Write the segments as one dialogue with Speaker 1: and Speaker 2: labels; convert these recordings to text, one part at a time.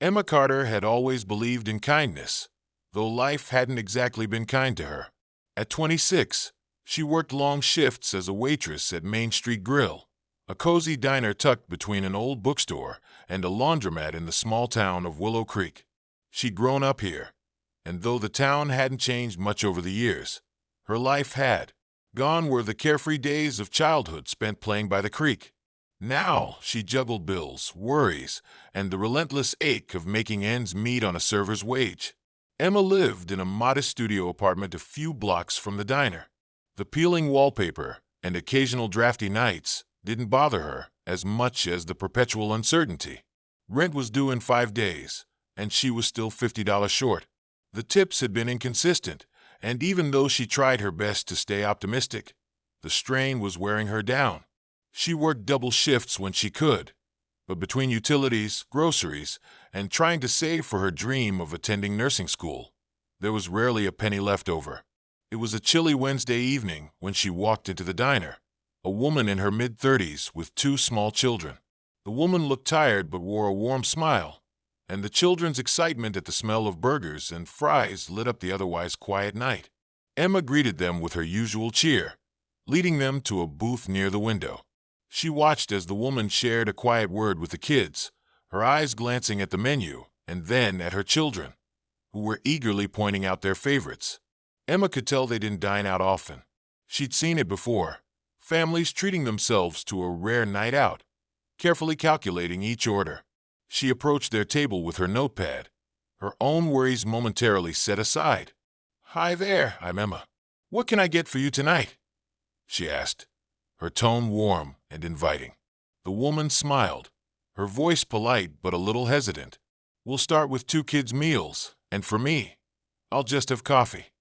Speaker 1: Emma Carter had always believed in kindness, though life hadn't exactly been kind to her. At 26, she worked long shifts as a waitress at Main Street Grill, a cozy diner tucked between an old bookstore and a laundromat in the small town of Willow Creek. She'd grown up here, and though the town hadn't changed much over the years, her life had. Gone were the carefree days of childhood spent playing by the creek. Now she juggled bills, worries, and the relentless ache of making ends meet on a server's wage. Emma lived in a modest studio apartment a few blocks from the diner. The peeling wallpaper and occasional drafty nights didn't bother her as much as the perpetual uncertainty. Rent was due in 5 days, and she was still $50 short. The tips had been inconsistent, and even though she tried her best to stay optimistic, the strain was wearing her down. She worked double shifts when she could, but between utilities, groceries, and trying to save for her dream of attending nursing school, there was rarely a penny left over. It was a chilly Wednesday evening when she walked into the diner, a woman in her mid-30s with 2 small children. The woman looked tired but wore a warm smile, and the children's excitement at the smell of burgers and fries lit up the otherwise quiet night. Emma greeted them with her usual cheer, leading them to a booth near the window. She watched as the woman shared a quiet word with the kids, her eyes glancing at the menu and then at her children, who were eagerly pointing out their favorites. Emma could tell they didn't dine out often. She'd seen it before, families treating themselves to a rare night out, carefully calculating each order. She approached their table with her notepad, her own worries momentarily set aside. "Hi there, I'm Emma. What can I get for you tonight?" she asked, her tone warm and inviting. The woman smiled, her voice polite but a little hesitant. "We'll start with 2 kids' meals, and for me, I'll just have coffee."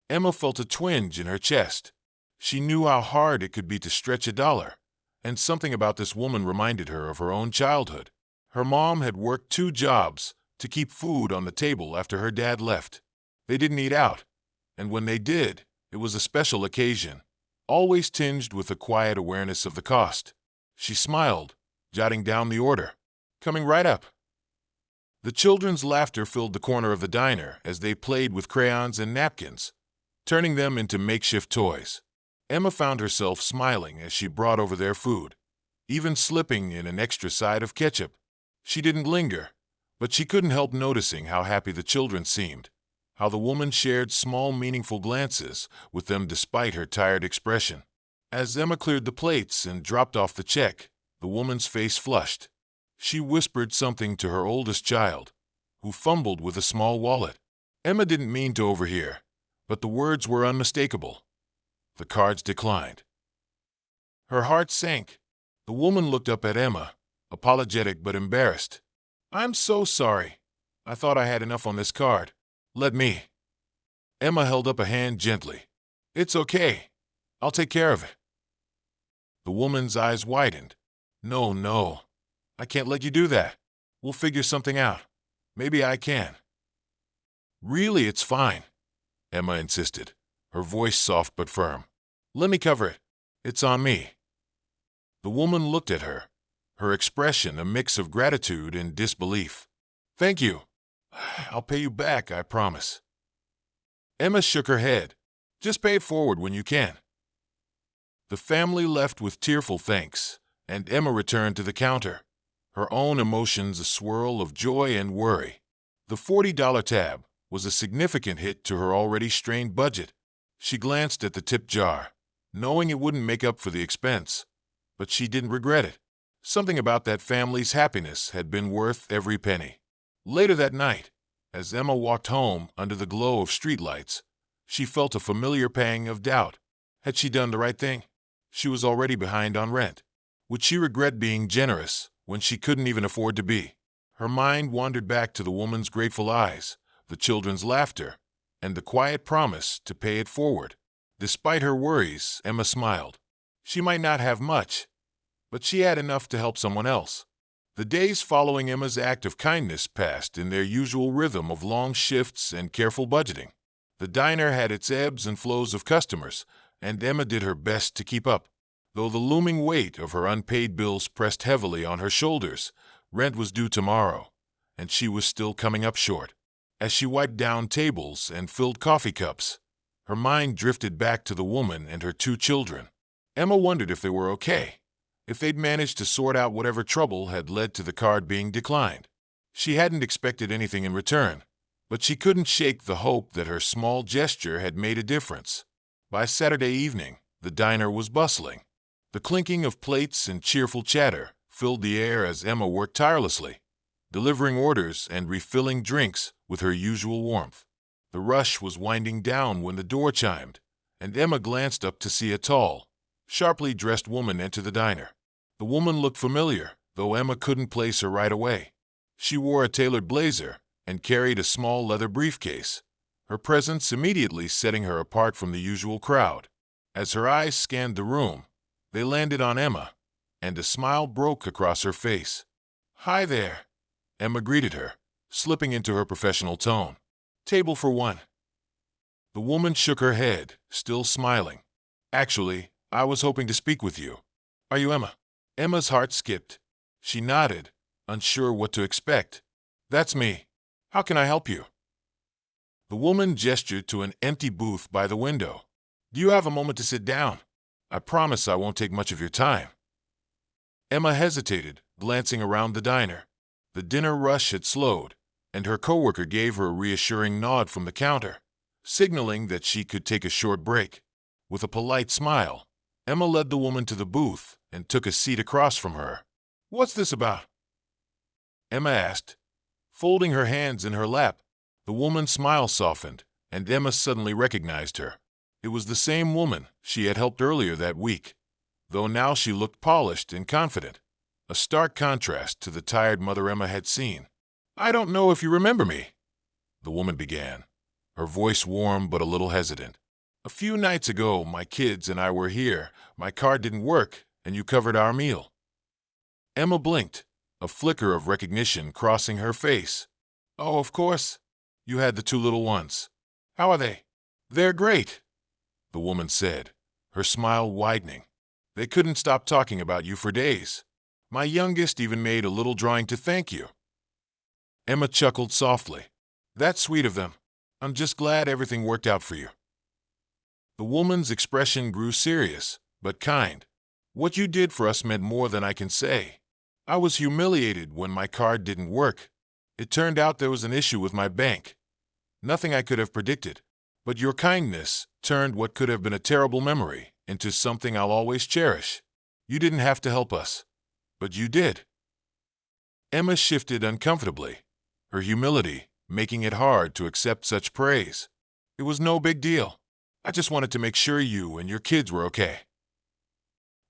Speaker 1: Emma felt a twinge in her chest. She knew how hard it could be to stretch a dollar, and something about this woman reminded her of her own childhood. Her mom had worked 2 jobs to keep food on the table after her dad left. They didn't eat out, and when they did, it was a special occasion, always tinged with a quiet awareness of the cost. She smiled, jotting down the order. "Coming right up." The children's laughter filled the corner of the diner as they played with crayons and napkins, turning them into makeshift toys. Emma found herself smiling as she brought over their food, even slipping in an extra side of ketchup. She didn't linger, but she couldn't help noticing how happy the children seemed, how the woman shared small, meaningful glances with them despite her tired expression. As Emma cleared the plates and dropped off the check, the woman's face flushed. She whispered something to her oldest child, who fumbled with a small wallet. Emma didn't mean to overhear, but the words were unmistakable. The cards declined. Her heart sank. The woman looked up at Emma, apologetic but embarrassed. "I'm so sorry. I thought I had enough on this card. Let me." Emma held up a hand gently. "It's okay. I'll take care of it." The woman's eyes widened. No, I can't let you do that. We'll figure something out. Maybe I can." "Really, it's fine," Emma insisted, her voice soft but firm. "Let me cover it. It's on me." The woman looked at her, her expression a mix of gratitude and disbelief. "Thank you. I'll pay you back, I promise." Emma shook her head. "Just pay it forward when you can." The family left with tearful thanks, and Emma returned to the counter, her own emotions a swirl of joy and worry. The $40 tab was a significant hit to her already strained budget. She glanced at the tip jar, knowing it wouldn't make up for the expense, but she didn't regret it. Something about that family's happiness had been worth every penny. Later that night, as Emma walked home under the glow of streetlights, she felt a familiar pang of doubt. Had she done the right thing? She was already behind on rent. Would she regret being generous when she couldn't even afford to be? Her mind wandered back to the woman's grateful eyes, the children's laughter, and the quiet promise to pay it forward. Despite her worries, Emma smiled. She might not have much, but she had enough to help someone else. The days following Emma's act of kindness passed in their usual rhythm of long shifts and careful budgeting. The diner had its ebbs and flows of customers, and Emma did her best to keep up. Though the looming weight of her unpaid bills pressed heavily on her shoulders, rent was due tomorrow, and she was still coming up short. As she wiped down tables and filled coffee cups, her mind drifted back to the woman and her 2 children. Emma wondered if they were okay, if they'd managed to sort out whatever trouble had led to the card being declined. She hadn't expected anything in return, but she couldn't shake the hope that her small gesture had made a difference. By Saturday evening, the diner was bustling. The clinking of plates and cheerful chatter filled the air as Emma worked tirelessly, delivering orders and refilling drinks with her usual warmth. The rush was winding down when the door chimed, and Emma glanced up to see a tall, sharply dressed woman enter the diner. The woman looked familiar, though Emma couldn't place her right away. She wore a tailored blazer and carried a small leather briefcase, her presence immediately setting her apart from the usual crowd. As her eyes scanned the room, they landed on Emma, and a smile broke across her face. "Hi there," Emma greeted her, slipping into her professional tone. "Table for 1." The woman shook her head, still smiling. "Actually, I was hoping to speak with you. Are you Emma?" Emma's heart skipped. She nodded, unsure what to expect. "That's me. How can I help you?" The woman gestured to an empty booth by the window. "Do you have a moment to sit down? I promise I won't take much of your time." Emma hesitated, glancing around the diner. The dinner rush had slowed, and her coworker gave her a reassuring nod from the counter, signaling that she could take a short break. With a polite smile, Emma led the woman to the booth and took a seat across from her. "What's this about?" Emma asked. Folding her hands in her lap, the woman's smile softened, and Emma suddenly recognized her. It was the same woman she had helped earlier that week, though now she looked polished and confident, a stark contrast to the tired mother Emma had seen. "I don't know if you remember me," the woman began, her voice warm but a little hesitant. "A few nights ago, my kids and I were here. My card didn't work, and you covered our meal." Emma blinked, a flicker of recognition crossing her face. "Oh, of course. You had the 2 little ones. How are they?" "They're great," the woman said, her smile widening. "They couldn't stop talking about you for days. My youngest even made a little drawing to thank you." Emma chuckled softly. "That's sweet of them. I'm just glad everything worked out for you." The woman's expression grew serious, but kind. "What you did for us meant more than I can say. I was humiliated when my card didn't work. It turned out there was an issue with my bank. Nothing I could have predicted. But your kindness turned what could have been a terrible memory into something I'll always cherish. You didn't have to help us, but you did." Emma shifted uncomfortably, her humility making it hard to accept such praise. "It was no big deal. I just wanted to make sure you and your kids were okay."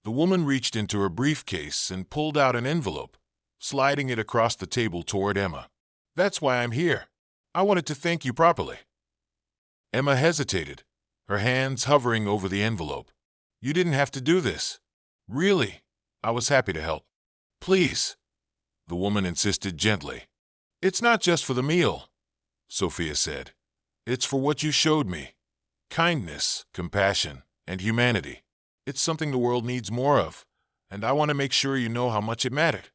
Speaker 1: The woman reached into her briefcase and pulled out an envelope, sliding it across the table toward Emma. "That's why I'm here. I wanted to thank you properly." Emma hesitated, her hands hovering over the envelope. "You didn't have to do this. Really, I was happy to help." "Please," the woman insisted gently. "It's not just for the meal," Sophia said. "It's for what you showed me. Kindness, compassion, and humanity. It's something the world needs more of, and I want to make sure you know how much it mattered."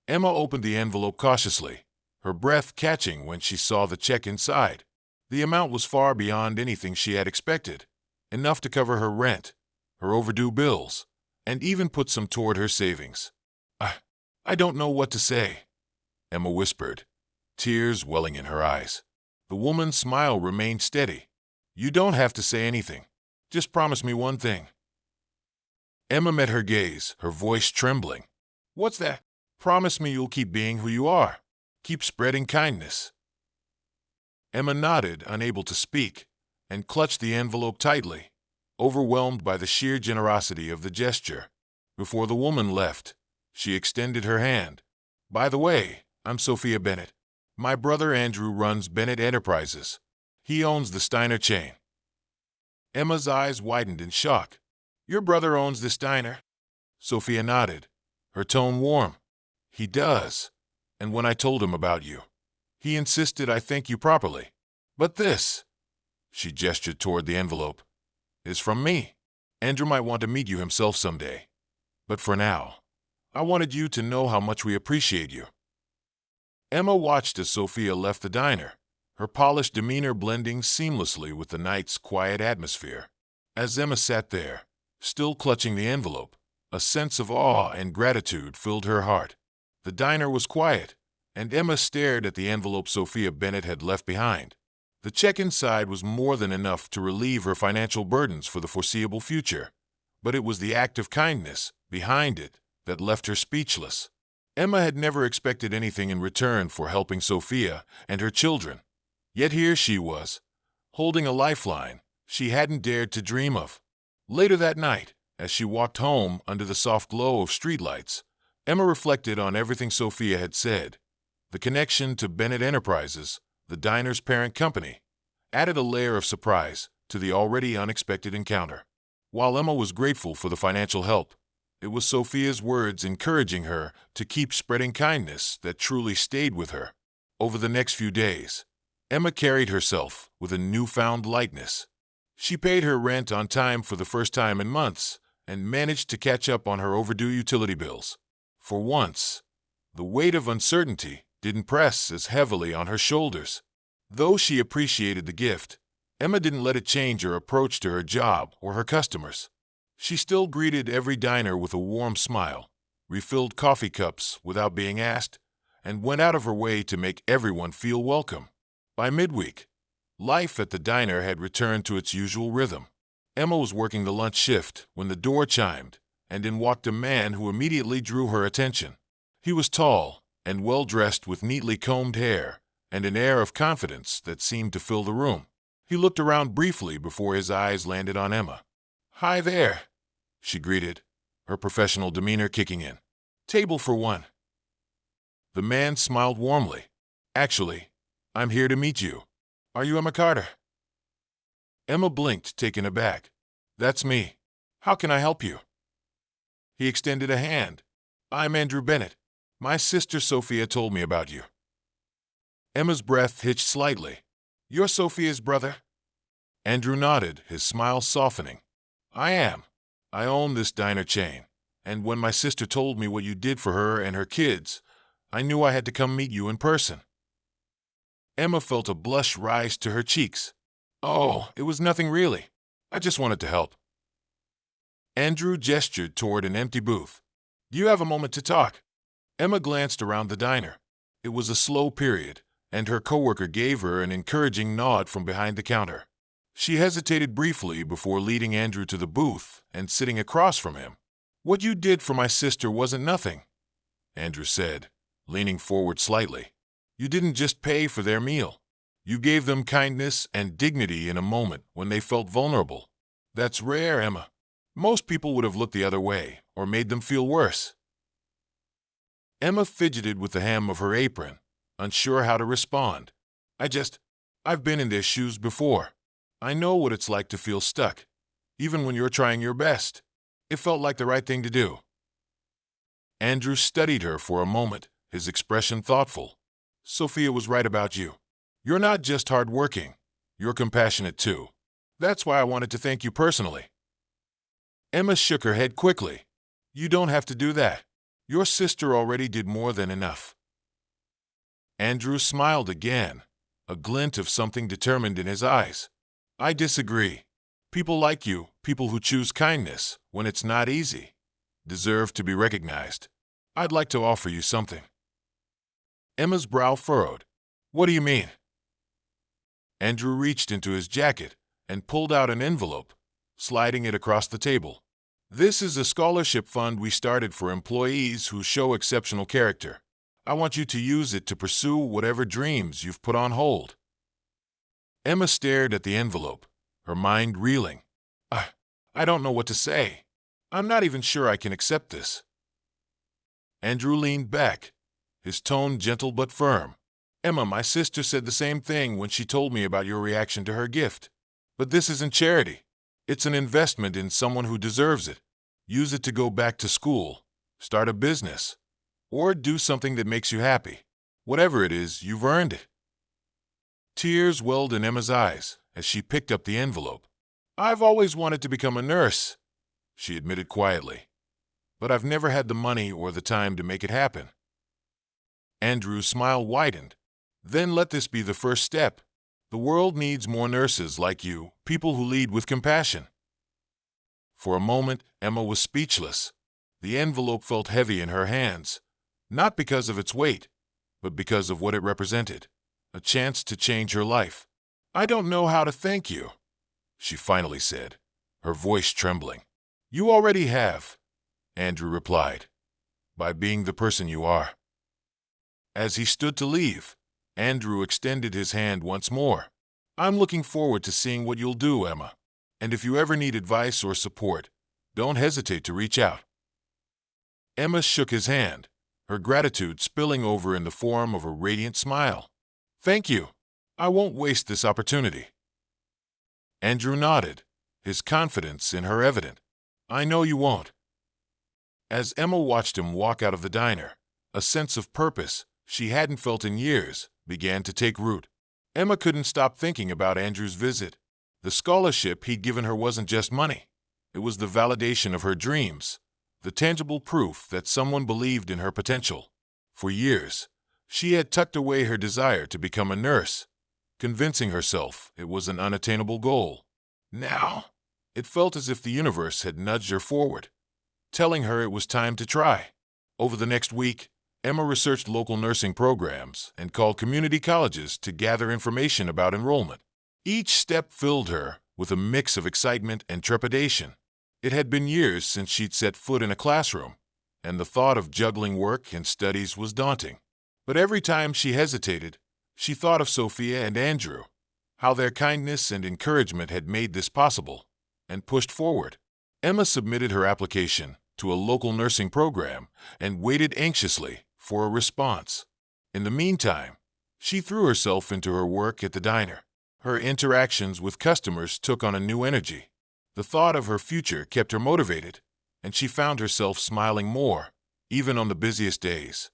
Speaker 1: Emma opened the envelope cautiously, her breath catching when she saw the check inside. The amount was far beyond anything she had expected, enough to cover her rent, her overdue bills, and even put some toward her savings. I don't know what to say," Emma whispered, tears welling in her eyes. The woman's smile remained steady. "You don't have to say anything. Just promise me one thing." Emma met her gaze, her voice trembling. "What's that?" "Promise me you'll keep being who you are. Keep spreading kindness." Emma nodded, unable to speak, and clutched the envelope tightly, overwhelmed by the sheer generosity of the gesture. Before the woman left, she extended her hand. "By the way, I'm Sophia Bennett. My brother Andrew runs Bennett Enterprises. He owns the Steiner chain." Emma's eyes widened in shock. "Your brother owns this diner?" Sophia nodded, her tone warm. "He does. And when I told him about you, he insisted I thank you properly. But this," she gestured toward the envelope, "is from me. Andrew might want to meet you himself someday. But for now, I wanted you to know how much we appreciate you." Emma watched as Sophia left the diner, her polished demeanor blending seamlessly with the night's quiet atmosphere. As Emma sat there, still clutching the envelope, a sense of awe and gratitude filled her heart. The diner was quiet, and Emma stared at the envelope Sophia Bennett had left behind. The check inside was more than enough to relieve her financial burdens for the foreseeable future, but it was the act of kindness behind it that left her speechless. Emma had never expected anything in return for helping Sophia and her children. Yet here she was, holding a lifeline she hadn't dared to dream of. Later that night, as she walked home under the soft glow of streetlights, Emma reflected on everything Sophia had said. The connection to Bennett Enterprises, the diner's parent company, added a layer of surprise to the already unexpected encounter. While Emma was grateful for the financial help, it was Sophia's words encouraging her to keep spreading kindness that truly stayed with her. Over the next few days, Emma carried herself with a newfound lightness. She paid her rent on time for the first time in months and managed to catch up on her overdue utility bills. For once, the weight of uncertainty didn't press as heavily on her shoulders. Though she appreciated the gift, Emma didn't let it change her approach to her job or her customers. She still greeted every diner with a warm smile, refilled coffee cups without being asked, and went out of her way to make everyone feel welcome. By midweek, life at the diner had returned to its usual rhythm. Emma was working the lunch shift when the door chimed, and in walked a man who immediately drew her attention. He was tall and well-dressed with neatly combed hair and an air of confidence that seemed to fill the room. He looked around briefly before his eyes landed on Emma. "Hi there," she greeted, her professional demeanor kicking in. "Table for one." The man smiled warmly. "Actually, I'm here to meet you. Are you Emma Carter?" Emma blinked, taken aback. "That's me. How can I help you?" He extended a hand. "I'm Andrew Bennett. My sister Sophia told me about you." Emma's breath hitched slightly. "You're Sophia's brother?" Andrew nodded, his smile softening. "I am. I own this diner chain, and when my sister told me what you did for her and her kids, I knew I had to come meet you in person." Emma felt a blush rise to her cheeks. "Oh, it was nothing really. I just wanted to help." Andrew gestured toward an empty booth. "Do you have a moment to talk?" Emma glanced around the diner. It was a slow period, and her coworker gave her an encouraging nod from behind the counter. She hesitated briefly before leading Andrew to the booth and sitting across from him. "What you did for my sister wasn't nothing," Andrew said, leaning forward slightly. "You didn't just pay for their meal. You gave them kindness and dignity in a moment when they felt vulnerable. That's rare, Emma. Most people would have looked the other way or made them feel worse." Emma fidgeted with the hem of her apron, unsure how to respond. I've been in their shoes before. I know what it's like to feel stuck, even when you're trying your best. It felt like the right thing to do." Andrew studied her for a moment, his expression thoughtful. "Sophia was right about you. You're not just hardworking, you're compassionate too. That's why I wanted to thank you personally." Emma shook her head quickly. "You don't have to do that. Your sister already did more than enough." Andrew smiled again, a glint of something determined in his eyes. "I disagree. People like you, people who choose kindness when it's not easy, deserve to be recognized. I'd like to offer you something." Emma's brow furrowed. "What do you mean?" Andrew reached into his jacket and pulled out an envelope, sliding it across the table. "This is a scholarship fund we started for employees who show exceptional character. I want you to use it to pursue whatever dreams you've put on hold." Emma stared at the envelope, her mind reeling. I don't know what to say. I'm not even sure I can accept this." Andrew leaned back, his tone gentle but firm. "Emma, my sister said the same thing when she told me about your reaction to her gift. But this isn't charity. It's an investment in someone who deserves it. Use it to go back to school, start a business, or do something that makes you happy. Whatever it is, you've earned it." Tears welled in Emma's eyes as she picked up the envelope. "I've always wanted to become a nurse," she admitted quietly, "but I've never had the money or the time to make it happen." Andrew's smile widened. Then let this be the first step. The world needs more nurses like you, people who lead with compassion. For a moment, Emma was speechless. The envelope felt heavy in her hands, not because of its weight, but because of what it represented. A chance to change her life. "I don't know how to thank you," she finally said, her voice trembling. "You already have," Andrew replied, "by being the person you are." As he stood to leave, Andrew extended his hand once more. "I'm looking forward to seeing what you'll do, Emma. And if you ever need advice or support, don't hesitate to reach out." Emma shook his hand, her gratitude spilling over in the form of a radiant smile. "Thank you. I won't waste this opportunity." Andrew nodded, his confidence in her evident. "I know you won't." As Emma watched him walk out of the diner, a sense of purpose she hadn't felt in years began to take root. Emma couldn't stop thinking about Andrew's visit. The scholarship he'd given her wasn't just money. It was the validation of her dreams, the tangible proof that someone believed in her potential. For years, she had tucked away her desire to become a nurse, convincing herself it was an unattainable goal. Now, it felt as if the universe had nudged her forward, telling her it was time to try. Over the next week, Emma researched local nursing programs and called community colleges to gather information about enrollment. Each step filled her with a mix of excitement and trepidation. It had been years since she'd set foot in a classroom, and the thought of juggling work and studies was daunting. But every time she hesitated, she thought of Sophia and Andrew, how their kindness and encouragement had made this possible, and pushed forward. Emma submitted her application to a local nursing program and waited anxiously for a response. In the meantime, she threw herself into her work at the diner. Her interactions with customers took on a new energy. The thought of her future kept her motivated, and she found herself smiling more, even on the busiest days.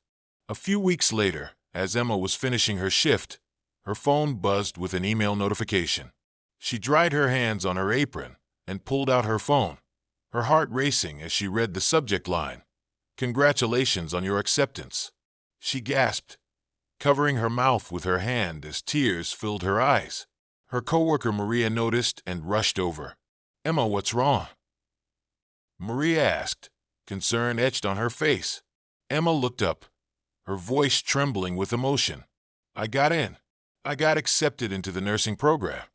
Speaker 1: A few weeks later, as Emma was finishing her shift, her phone buzzed with an email notification. She dried her hands on her apron and pulled out her phone, her heart racing as she read the subject line, "Congratulations on your acceptance." She gasped, covering her mouth with her hand as tears filled her eyes. Her coworker Maria noticed and rushed over. "Emma, what's wrong?" Maria asked, concern etched on her face. Emma looked up, her voice trembling with emotion. "I got in. I got accepted into the nursing program."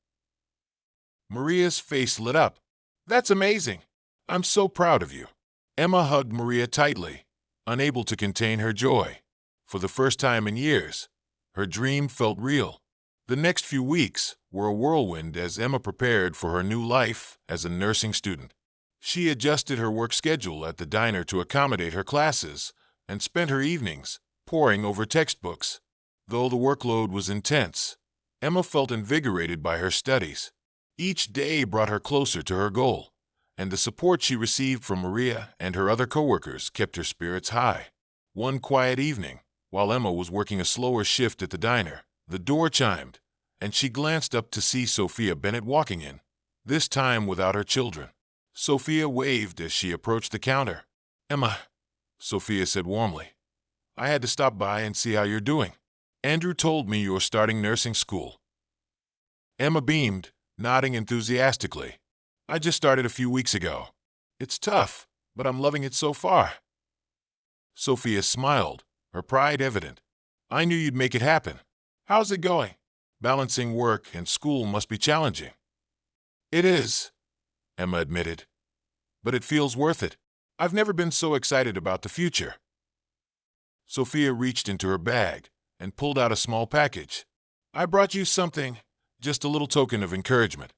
Speaker 1: Maria's face lit up. "That's amazing. I'm so proud of you." Emma hugged Maria tightly, unable to contain her joy. For the first time in years, her dream felt real. The next few weeks were a whirlwind as Emma prepared for her new life as a nursing student. She adjusted her work schedule at the diner to accommodate her classes and spent her evenings poring over textbooks. Though the workload was intense, Emma felt invigorated by her studies. Each day brought her closer to her goal, and the support she received from Maria and her other coworkers kept her spirits high. One quiet evening, while Emma was working a slower shift at the diner, the door chimed, and she glanced up to see Sophia Bennett walking in, this time without her children. Sophia waved as she approached the counter. "Emma," Sophia said warmly, "I had to stop by and see how you're doing. Andrew told me you were starting nursing school." Emma beamed, nodding enthusiastically. "I just started a few weeks ago. It's tough, but I'm loving it so far." Sophia smiled, her pride evident. "I knew you'd make it happen. How's it going? Balancing work and school must be challenging." "It is," Emma admitted, "but it feels worth it. I've never been so excited about the future." Sophia reached into her bag and pulled out a small package. "I brought you something, just a little token of encouragement."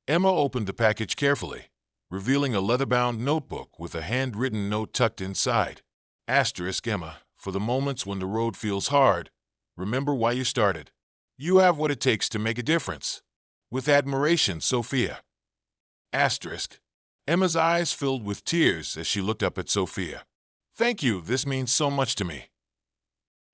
Speaker 1: Emma opened the package carefully, revealing a leather-bound notebook with a handwritten note tucked inside. Asterisk Emma, for the moments when the road feels hard, remember why you started. You have what it takes to make a difference. With admiration, Sophia. Asterisk. Emma's eyes filled with tears as she looked up at Sophia. "Thank you, this means so much to me."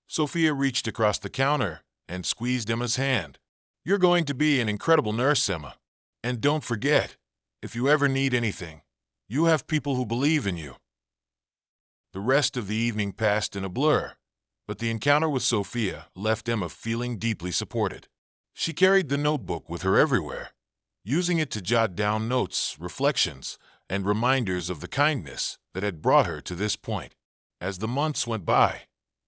Speaker 1: Sophia reached across the counter and squeezed Emma's hand. "You're going to be an incredible nurse, Emma. And don't forget, if you ever need anything, you have people who believe in you." The rest of the evening passed in a blur, But the encounter with Sophia left Emma feeling deeply supported. She carried the notebook with her everywhere, using it to jot down notes, reflections, and reminders of the kindness that had brought her to this point. As the months went by,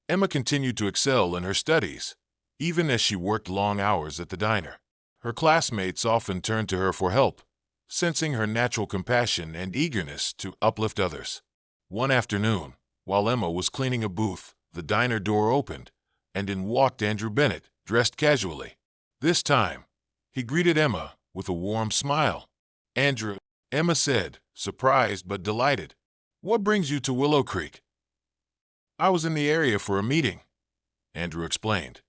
Speaker 1: Emma continued to excel in her studies, even as she worked long hours at the diner. Her classmates often turned to her for help, sensing her natural compassion and eagerness to uplift others. One afternoon, while Emma was cleaning a booth, the diner door opened, and in walked Andrew Bennett, dressed casually. This time, he greeted Emma with a warm smile. "Andrew," Emma said, surprised but delighted. "What brings you to Willow Creek?" "I was in the area for a meeting," Andrew explained,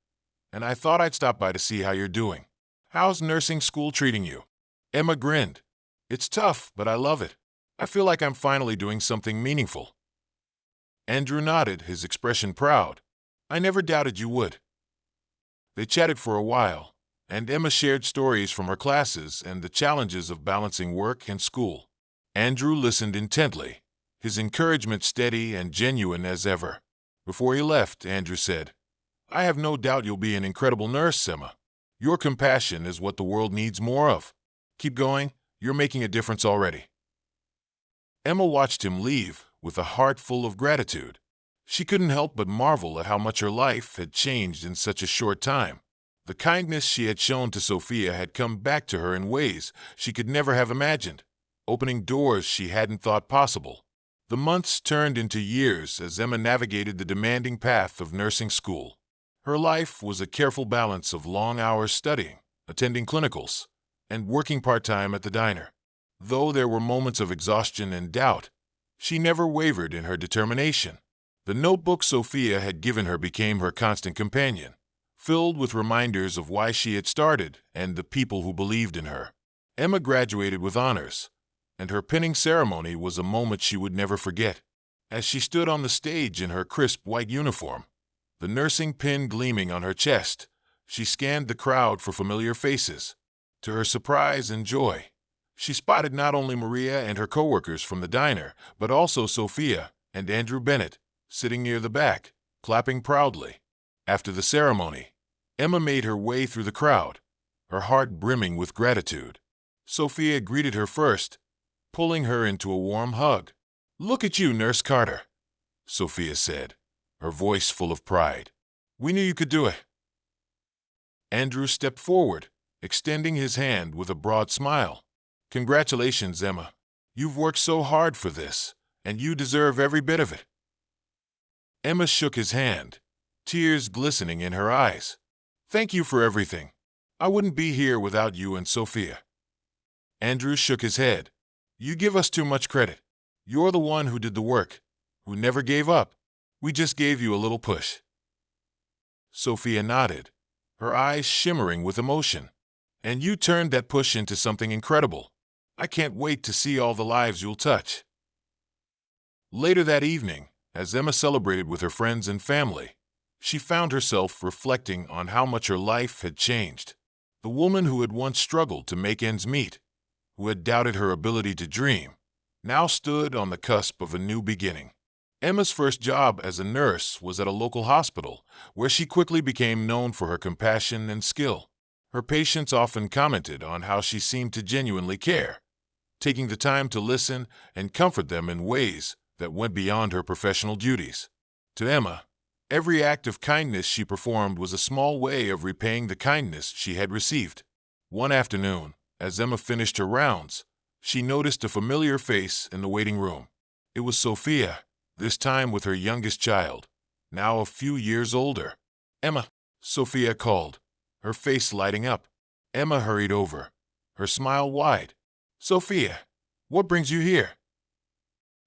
Speaker 1: "and I thought I'd stop by to see how you're doing. How's nursing school treating you?" Emma grinned. "It's tough, but I love it. I feel like I'm finally doing something meaningful." Andrew nodded, his expression proud. "I never doubted you would." They chatted for a while, and Emma shared stories from her classes and the challenges of balancing work and school. Andrew listened intently, his encouragement steady and genuine as ever. Before he left, Andrew said, "I have no doubt you'll be an incredible nurse, Emma. Your compassion is what the world needs more of. Keep going, you're making a difference already." Emma watched him leave with a heart full of gratitude. She couldn't help but marvel at how much her life had changed in such a short time. The kindness she had shown to Sophia had come back to her in ways she could never have imagined, opening doors she hadn't thought possible. The months turned into years as Emma navigated the demanding path of nursing school. Her life was a careful balance of long hours studying, attending clinicals, and working part-time at the diner. Though there were moments of exhaustion and doubt, she never wavered in her determination. The notebook Sophia had given her became her constant companion, filled with reminders of why she had started and the people who believed in her. Emma graduated with honors, and her pinning ceremony was a moment she would never forget. As she stood on the stage in her crisp white uniform, the nursing pin gleaming on her chest, she scanned the crowd for familiar faces. To her surprise and joy, she spotted not only Maria and her coworkers from the diner, but also Sophia and Andrew Bennett, sitting near the back, clapping proudly. After the ceremony, Emma made her way through the crowd, her heart brimming with gratitude. Sophia greeted her first, pulling her into a warm hug. "Look at you, Nurse Carter," Sophia said, her voice full of pride. "We knew you could do it." Andrew stepped forward, extending his hand with a broad smile. "Congratulations, Emma. You've worked so hard for this, and you deserve every bit of it." Emma shook his hand, tears glistening in her eyes. "Thank you for everything. I wouldn't be here without you and Sophia." Andrew shook his head. "You give us too much credit. You're the one who did the work, who never gave up. We just gave you a little push." Sophia nodded, her eyes shimmering with emotion. "And you turned that push into something incredible. I can't wait to see all the lives you'll touch." Later that evening, as Emma celebrated with her friends and family, she found herself reflecting on how much her life had changed. The woman who had once struggled to make ends meet, who had doubted her ability to dream, now stood on the cusp of a new beginning. Emma's first job as a nurse was at a local hospital, where she quickly became known for her compassion and skill. Her patients often commented on how she seemed to genuinely care, taking the time to listen and comfort them in ways that went beyond her professional duties. To Emma, every act of kindness she performed was a small way of repaying the kindness she had received. One afternoon, as Emma finished her rounds, she noticed a familiar face in the waiting room. It was Sophia, this time with her youngest child, now a few years older. "Emma," Sophia called, her face lighting up. Emma hurried over, her smile wide. "Sophia, what brings you here?"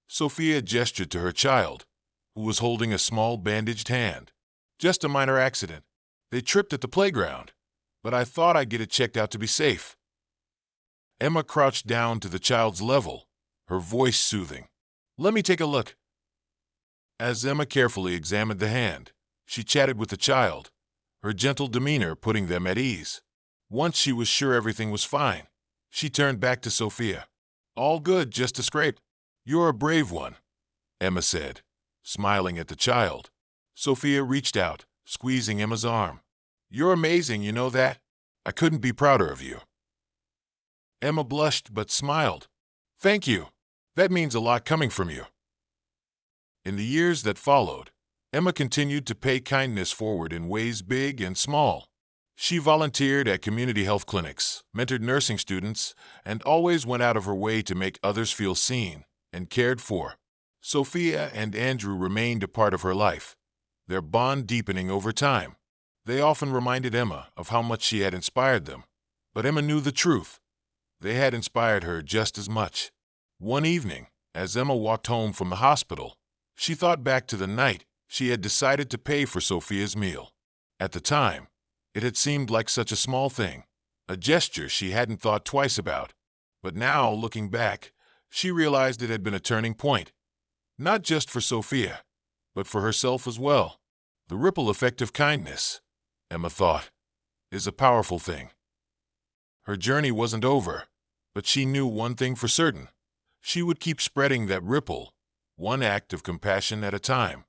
Speaker 1: Sophia gestured to her child, who was holding a small bandaged hand. "Just a minor accident. They tripped at the playground, but I thought I'd get it checked out to be safe." Emma crouched down to the child's level, her voice soothing. "Let me take a look." As Emma carefully examined the hand, she chatted with the child, her gentle demeanor putting them at ease. Once she was sure everything was fine, she turned back to Sophia. "All good, just a scrape." "You're a brave one," Emma said, smiling at the child. Sophia reached out, squeezing Emma's arm. "You're amazing, you know that? I couldn't be prouder of you." Emma blushed but smiled. "Thank you. That means a lot coming from you." In the years that followed, Emma continued to pay kindness forward in ways big and small. She volunteered at community health clinics, mentored nursing students, and always went out of her way to make others feel seen and cared for. Sophia and Andrew remained a part of her life, their bond deepening over time. They often reminded Emma of how much she had inspired them, but Emma knew the truth. They had inspired her just as much. One evening, as Emma walked home from the hospital, she thought back to the night she had decided to pay for Sophia's meal. At the time, it had seemed like such a small thing, a gesture she hadn't thought twice about. But now, looking back, she realized it had been a turning point. Not just for Sophia, but for herself as well. The ripple effect of kindness, Emma thought, is a powerful thing. Her journey wasn't over, but she knew one thing for certain. She would keep spreading that ripple, one act of compassion at a time.